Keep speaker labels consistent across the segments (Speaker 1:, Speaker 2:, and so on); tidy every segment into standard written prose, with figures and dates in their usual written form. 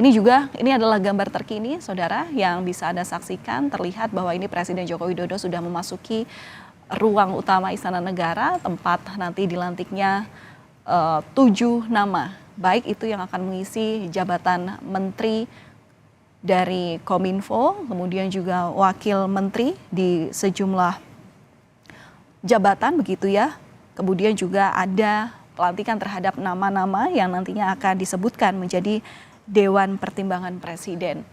Speaker 1: Ini adalah gambar terkini, saudara, yang bisa Anda saksikan. Terlihat bahwa ini Presiden Joko Widodo sudah memasuki ruang utama Istana Negara, tempat nanti dilantiknya 7 nama, baik itu yang akan mengisi jabatan menteri dari Kominfo, kemudian juga wakil menteri di sejumlah jabatan begitu ya. Kemudian juga ada pelantikan terhadap nama-nama yang nantinya akan disebutkan menjadi Dewan Pertimbangan Presiden.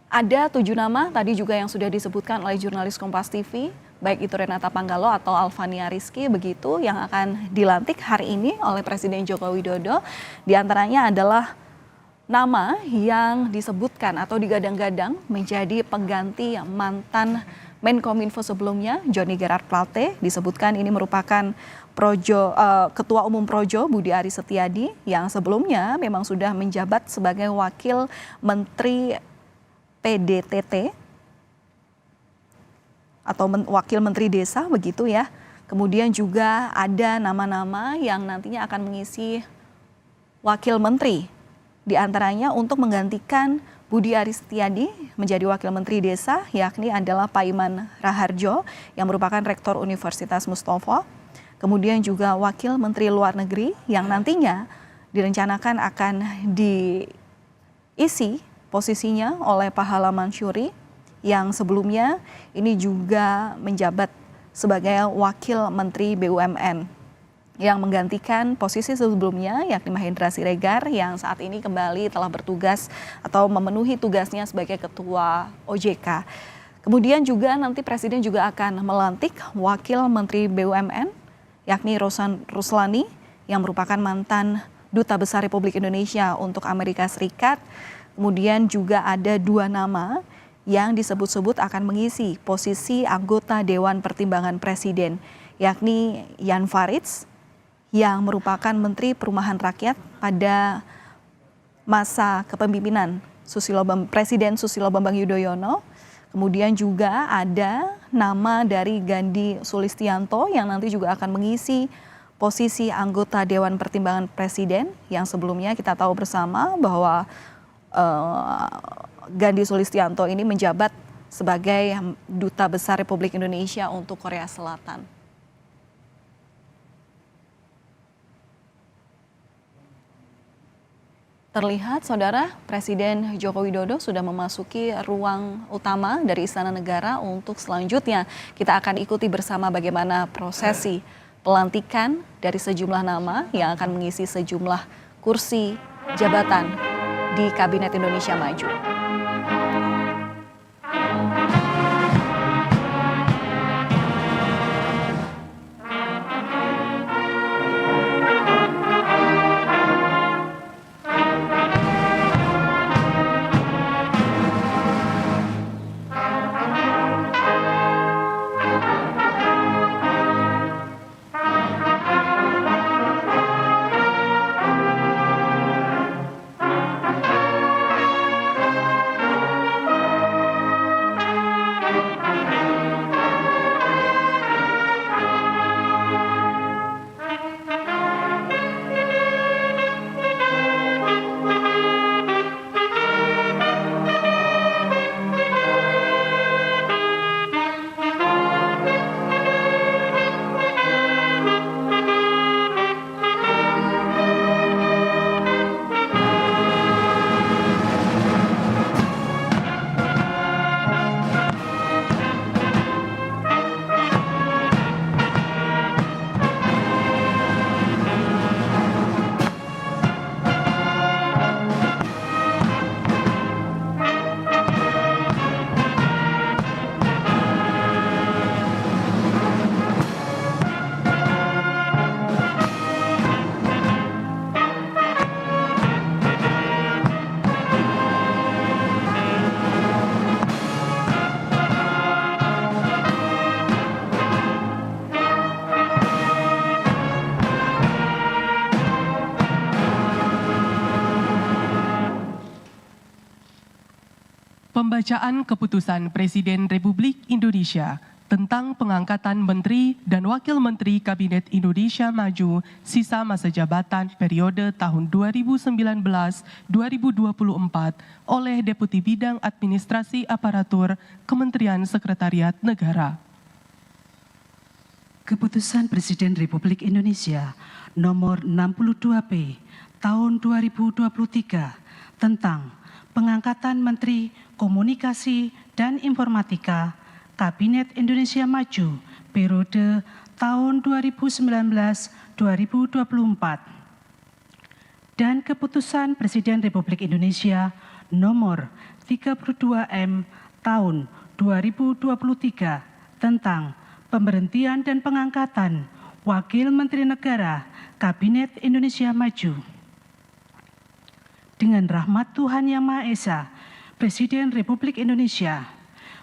Speaker 1: Ada 7 nama tadi juga yang sudah disebutkan oleh jurnalis Kompas TV, baik itu Renata Panggalo atau Alvania Rizky begitu, yang akan dilantik hari ini oleh Presiden Joko Widodo. Di antaranya adalah nama yang disebutkan atau digadang-gadang menjadi pengganti mantan Menkominfo sebelumnya, Johnny Gerard Plate. Disebutkan ini merupakan Ketua Umum Projo Budi Aris Setiadi yang sebelumnya memang sudah menjabat sebagai Wakil Menteri PDTT atau Wakil Menteri Desa begitu ya. Kemudian juga ada nama-nama yang nantinya akan mengisi Wakil Menteri. Di antaranya untuk menggantikan Budi Aris Setiadi menjadi Wakil Menteri Desa, yakni adalah Pak Iman Raharjo yang merupakan Rektor Universitas Mustafa. Kemudian juga Wakil Menteri Luar Negeri yang nantinya direncanakan akan diisi posisinya oleh Pak Hala Masyuri yang sebelumnya ini juga menjabat sebagai Wakil Menteri BUMN yang menggantikan posisi sebelumnya yakni Mahendra Siregar yang saat ini kembali telah bertugas atau memenuhi tugasnya sebagai Ketua OJK. Kemudian juga nanti Presiden juga akan melantik Wakil Menteri BUMN yakni Rosan Ruslani yang merupakan mantan Duta Besar Republik Indonesia untuk Amerika Serikat. Kemudian juga ada 2 nama yang disebut-sebut akan mengisi posisi anggota Dewan Pertimbangan Presiden, yakni Jan Faridz yang merupakan Menteri Perumahan Rakyat pada masa kepemimpinan Presiden Susilo Bambang Yudhoyono. Kemudian juga ada nama dari Gandhi Sulistianto yang nanti juga akan mengisi posisi anggota Dewan Pertimbangan Presiden yang sebelumnya kita tahu bersama bahwa Gandhi Sulistianto ini menjabat sebagai Duta Besar Republik Indonesia untuk Korea Selatan. Terlihat, saudara, Presiden Joko Widodo sudah memasuki ruang utama dari Istana Negara untuk selanjutnya kita akan ikuti bersama bagaimana prosesi pelantikan dari sejumlah nama yang akan mengisi sejumlah kursi jabatan di Kabinet Indonesia Maju.
Speaker 2: Pembacaan Keputusan Presiden Republik Indonesia tentang pengangkatan Menteri dan Wakil Menteri Kabinet Indonesia Maju sisa masa jabatan periode tahun 2019-2024 oleh Deputi Bidang Administrasi Aparatur Kementerian Sekretariat Negara.
Speaker 3: Keputusan Presiden Republik Indonesia nomor 62P tahun 2023 tentang pengangkatan Menteri Komunikasi dan Informatika Kabinet Indonesia Maju periode tahun 2019-2024 dan Keputusan Presiden Republik Indonesia nomor 32M tahun 2023 tentang pemberhentian dan pengangkatan Wakil Menteri Negara Kabinet Indonesia Maju. Dengan rahmat Tuhan Yang Maha Esa, Presiden Republik Indonesia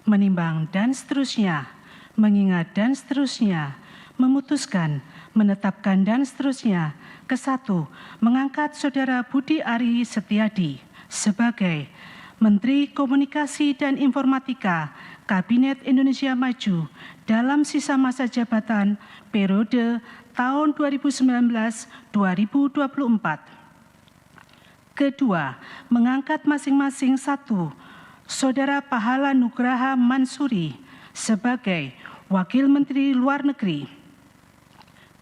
Speaker 3: menimbang dan seterusnya, mengingat dan seterusnya, memutuskan, menetapkan dan seterusnya. Kesatu, mengangkat Saudara Budi Ari Setiadi sebagai Menteri Komunikasi dan Informatika Kabinet Indonesia Maju dalam sisa masa jabatan periode tahun 2019-2024. Kedua, mengangkat masing-masing satu, Saudara Pahala Nugraha Mansuri sebagai Wakil Menteri Luar Negeri.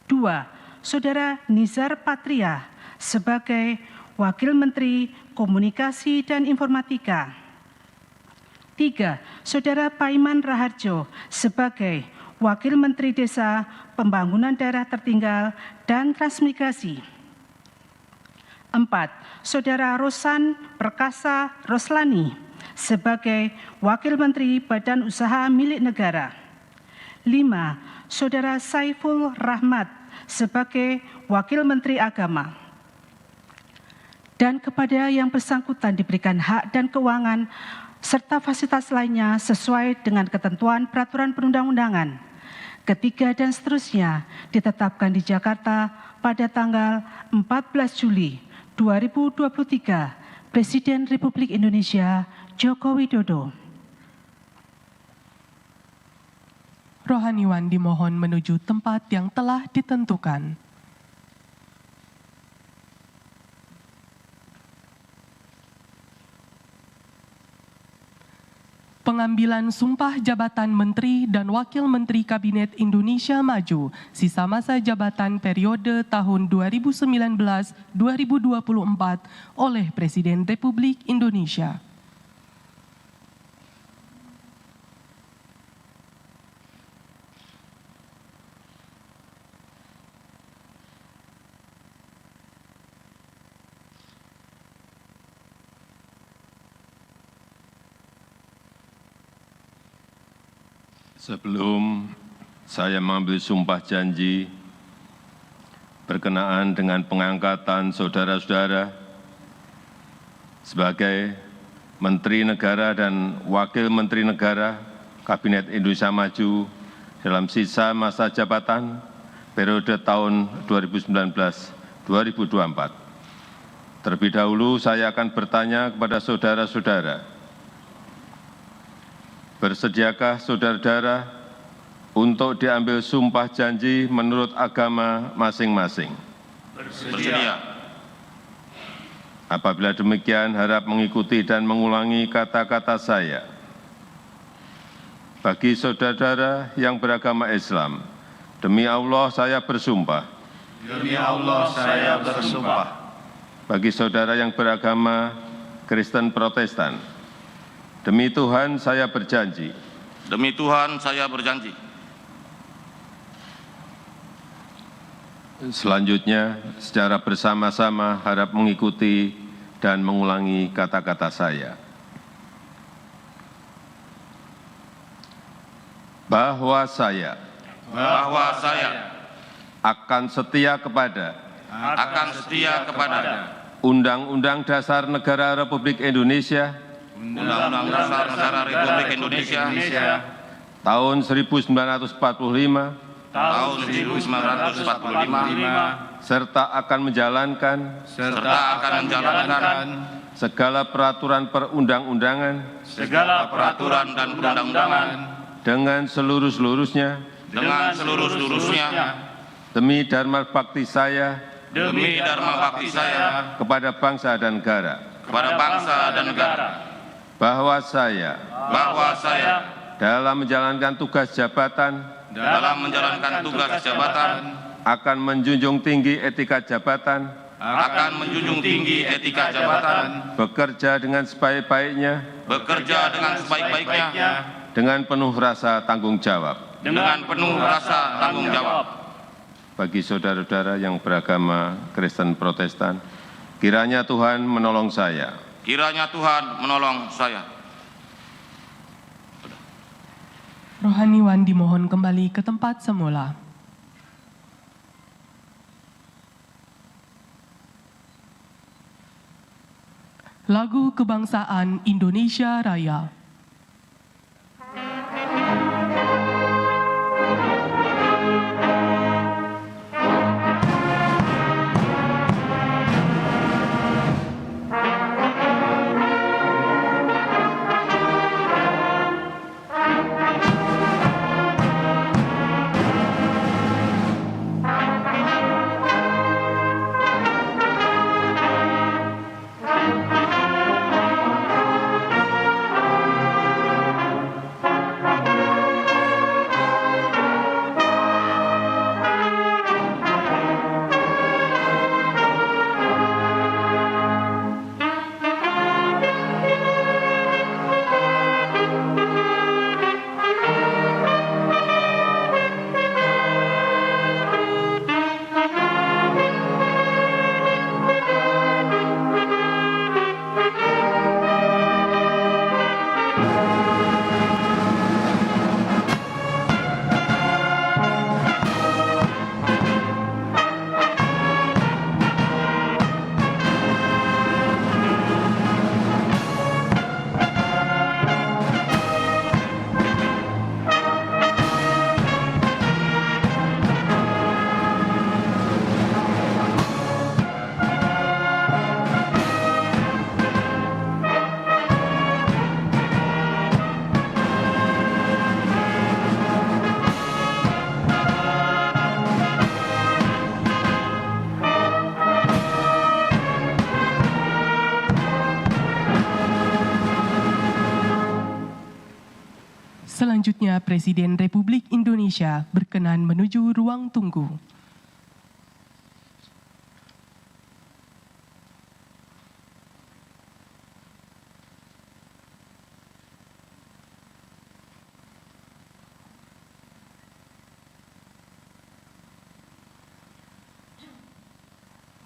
Speaker 3: Dua, Saudara Nizar Patria sebagai Wakil Menteri Komunikasi dan Informatika. Tiga, Saudara Paiman Raharjo sebagai Wakil Menteri Desa, Pembangunan Daerah Tertinggal dan Transmigrasi. Empat, Saudara Rosan Perkasa Roslani sebagai Wakil Menteri Badan Usaha Milik Negara. 5. Saudara Saiful Rahmat sebagai Wakil Menteri Agama. Dan kepada yang bersangkutan diberikan hak dan keuangan serta fasilitas lainnya sesuai dengan ketentuan peraturan perundang-undangan. Ketiga dan seterusnya ditetapkan di Jakarta pada tanggal 14 Juli 2023. Presiden Republik Indonesia Joko Widodo.
Speaker 2: Rohaniwan dimohon menuju tempat yang telah ditentukan. Pengambilan sumpah jabatan Menteri dan Wakil Menteri Kabinet Indonesia Maju sisa masa jabatan periode tahun 2019-2024 oleh Presiden Republik Indonesia.
Speaker 4: Sebelum saya mengambil sumpah janji berkenaan dengan pengangkatan saudara-saudara sebagai Menteri Negara dan Wakil Menteri Negara Kabinet Indonesia Maju dalam sisa masa jabatan periode tahun 2019-2024. Terlebih dahulu saya akan bertanya kepada saudara-saudara, bersediakah saudara-saudara untuk diambil sumpah janji menurut agama masing-masing?
Speaker 5: Bersedia.
Speaker 4: Apabila demikian, harap mengikuti dan mengulangi kata-kata saya. Bagi saudara-saudara yang beragama Islam, demi Allah saya bersumpah.
Speaker 5: Demi Allah saya bersumpah.
Speaker 4: Bagi saudara yang beragama Kristen Protestan, demi Tuhan saya berjanji.
Speaker 5: Demi Tuhan saya berjanji.
Speaker 4: Selanjutnya, secara bersama-sama harap mengikuti dan mengulangi kata-kata saya. Bahwa saya akan setia kepada Undang-Undang Dasar Negara Republik Indonesia
Speaker 5: Undang-Undang Dasar Negara Republik Indonesia
Speaker 4: tahun 1945 serta akan menjalankan segala peraturan perundang-undangan dengan seluruh-seluruhnya
Speaker 5: dengan seluruh-seluruhnya
Speaker 4: demi dharma bakti saya
Speaker 5: demi dharma bakti saya
Speaker 4: kepada bangsa dan negara,
Speaker 5: kepada bangsa dan negara,
Speaker 4: bahwa saya
Speaker 5: bahwa saya
Speaker 4: dalam menjalankan tugas jabatan
Speaker 5: dalam menjalankan tugas jabatan
Speaker 4: akan menjunjung tinggi etika jabatan,
Speaker 5: akan menjunjung tinggi etika jabatan,
Speaker 4: bekerja dengan sebaik-baiknya,
Speaker 5: bekerja dengan sebaik-baiknya,
Speaker 4: dengan penuh rasa tanggung jawab.
Speaker 5: dengan penuh rasa tanggung jawab.
Speaker 4: Bagi saudara-saudara yang beragama Kristen Protestan, kiranya Tuhan menolong saya
Speaker 5: Kiranya Tuhan menolong saya.
Speaker 2: Rohaniwan dimohon kembali ke tempat semula. Lagu Kebangsaan Indonesia Raya. Selanjutnya, Presiden Republik Indonesia berkenan menuju ruang tunggu.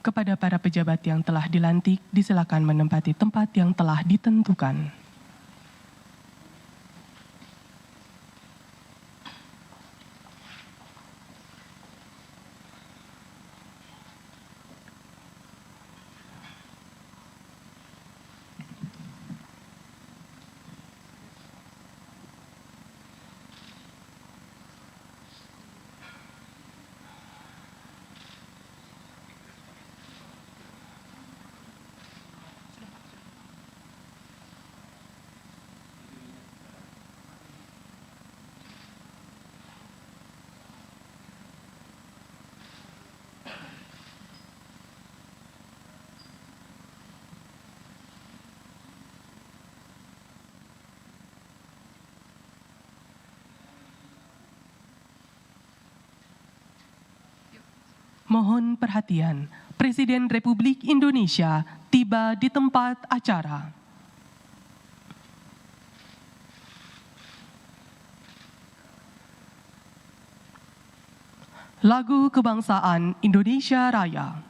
Speaker 2: Kepada para pejabat yang telah dilantik, disilakan menempati tempat yang telah ditentukan. Mohon perhatian, Presiden Republik Indonesia tiba di tempat acara. Lagu Kebangsaan Indonesia Raya.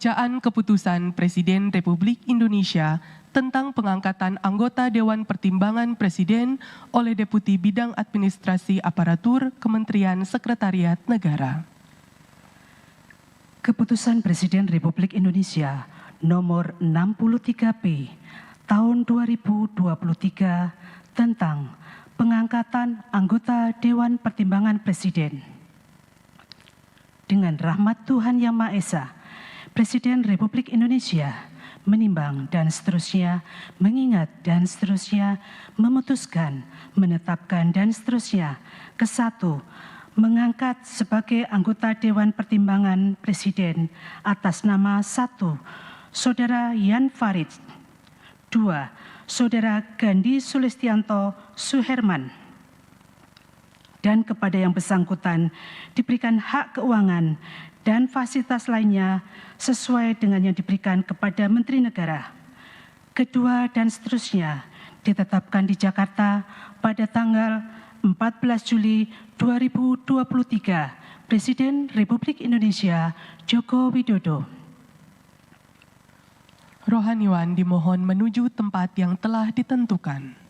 Speaker 2: Pembacaan Keputusan Presiden Republik Indonesia tentang pengangkatan anggota Dewan Pertimbangan Presiden oleh Deputi Bidang Administrasi Aparatur Kementerian Sekretariat Negara.
Speaker 3: Keputusan Presiden Republik Indonesia nomor 63P tahun 2023 tentang pengangkatan anggota Dewan Pertimbangan Presiden. Dengan rahmat Tuhan Yang Maha Esa, Presiden Republik Indonesia menimbang dan seterusnya, mengingat dan seterusnya, memutuskan, menetapkan dan seterusnya. Kesatu, mengangkat sebagai anggota Dewan Pertimbangan Presiden atas nama 1. Saudara Yan Farid. 2. Saudara Gandhi Sulistianto Suherman. Dan kepada yang bersangkutan diberikan hak keuangan dan fasilitas lainnya sesuai dengan yang diberikan kepada Menteri Negara. Kedua dan seterusnya ditetapkan di Jakarta pada tanggal 14 Juli 2023. Presiden Republik Indonesia Joko Widodo.
Speaker 2: Rohaniwan dimohon menuju tempat yang telah ditentukan.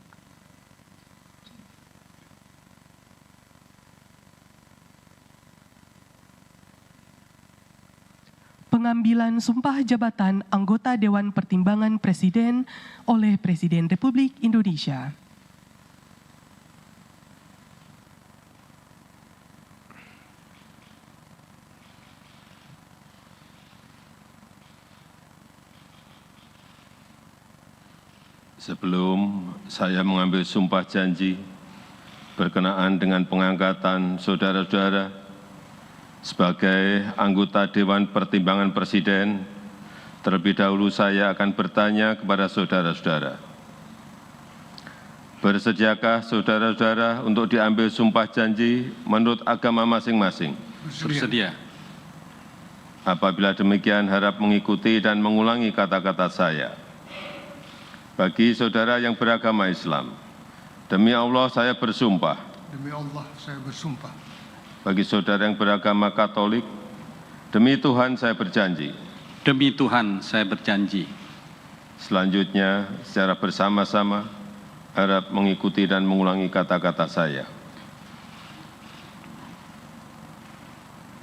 Speaker 2: Pengambilan sumpah jabatan anggota Dewan Pertimbangan Presiden oleh Presiden Republik Indonesia.
Speaker 4: Sebelum saya mengambil sumpah janji berkenaan dengan pengangkatan saudara-saudara sebagai anggota Dewan Pertimbangan Presiden, terlebih dahulu saya akan bertanya kepada saudara-saudara. Bersediakah saudara-saudara untuk diambil sumpah janji menurut agama masing-masing?
Speaker 5: Bersedia.
Speaker 4: Apabila demikian, harap mengikuti dan mengulangi kata-kata saya. Bagi saudara yang beragama Islam, demi Allah saya bersumpah.
Speaker 6: Demi Allah saya bersumpah.
Speaker 4: Bagi saudara yang beragama Katolik, demi Tuhan saya berjanji.
Speaker 5: Demi Tuhan saya berjanji.
Speaker 4: Selanjutnya, secara bersama-sama, harap mengikuti dan mengulangi kata-kata saya.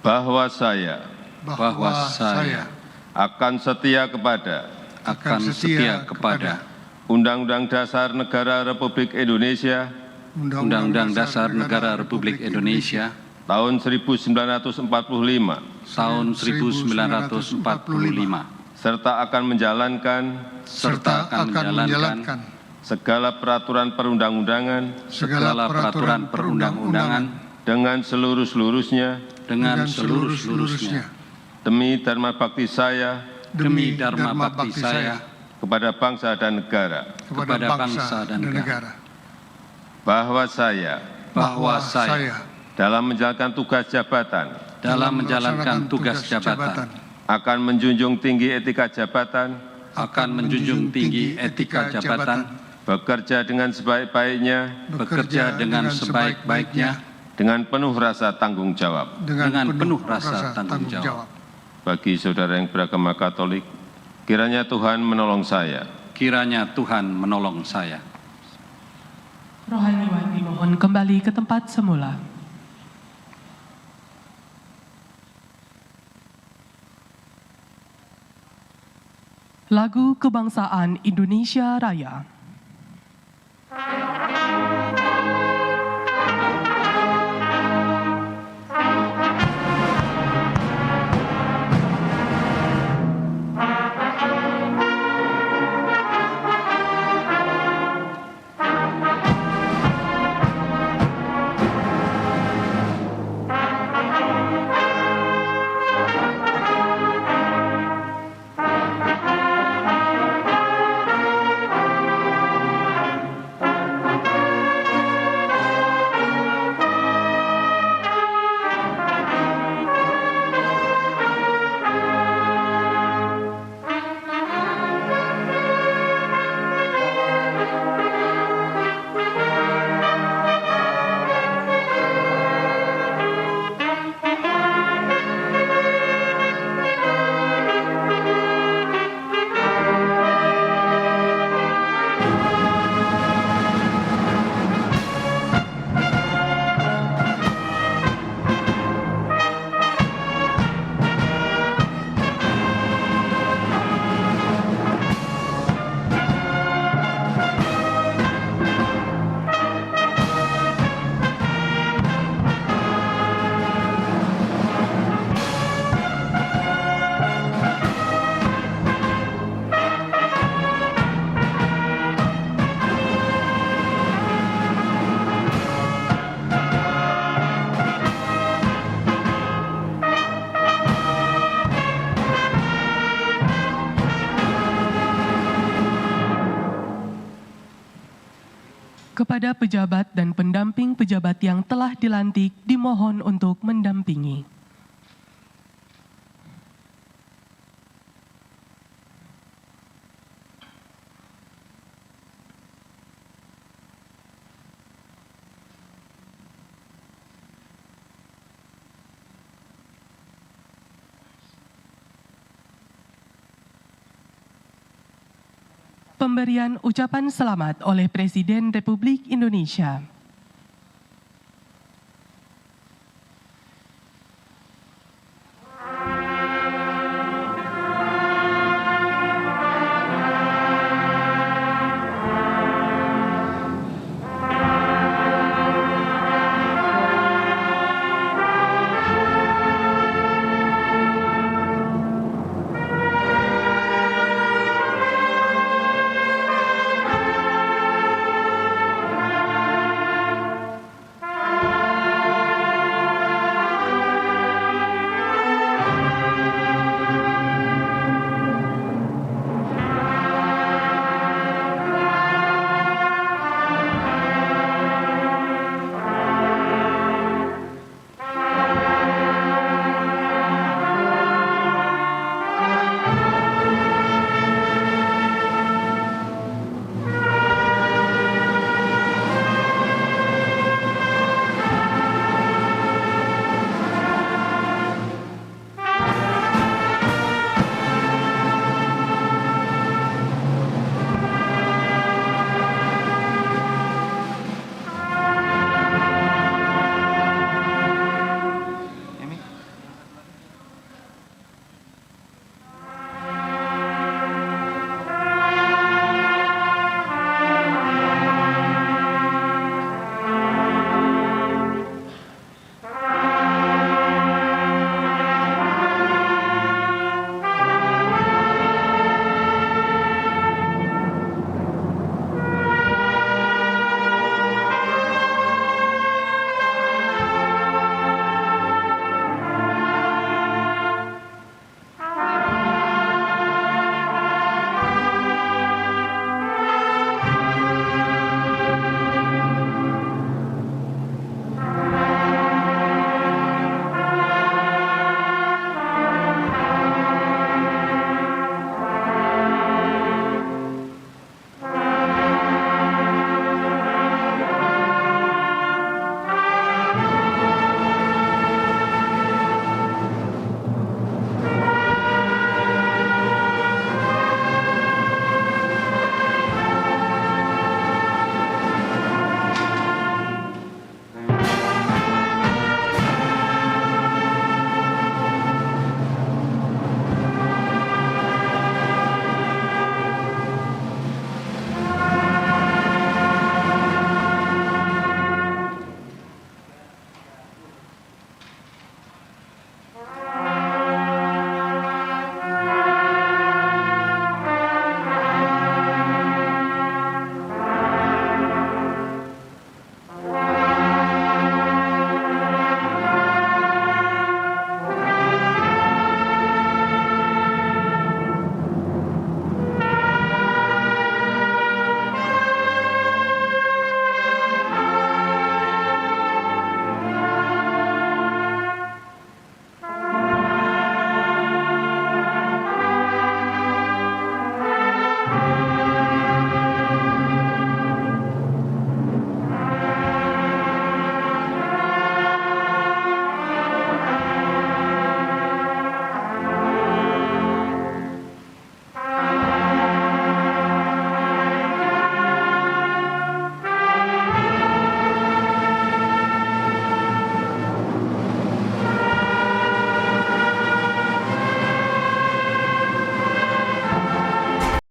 Speaker 4: Bahwa saya akan setia kepada Undang-Undang Dasar Negara Republik Indonesia
Speaker 5: Undang-Undang Dasar Negara Republik Indonesia
Speaker 4: tahun 1945 serta akan menjalankan segala peraturan perundang-undangan dengan seluruh-seluruhnya demi dharma bakti saya kepada bangsa dan negara. Bahwa saya dalam menjalankan tugas jabatan akan menjunjung tinggi etika jabatan, bekerja dengan sebaik-baiknya, dengan penuh rasa tanggung jawab. Bagi saudara yang beragama Katolik, kiranya Tuhan menolong saya.
Speaker 2: Rohaniwan dimohon kembali ke tempat semula. Lagu Kebangsaan Indonesia Raya. Kepada pejabat dan pendamping pejabat yang telah dilantik dimohon untuk mendampingi. Pemberian ucapan selamat oleh Presiden Republik Indonesia.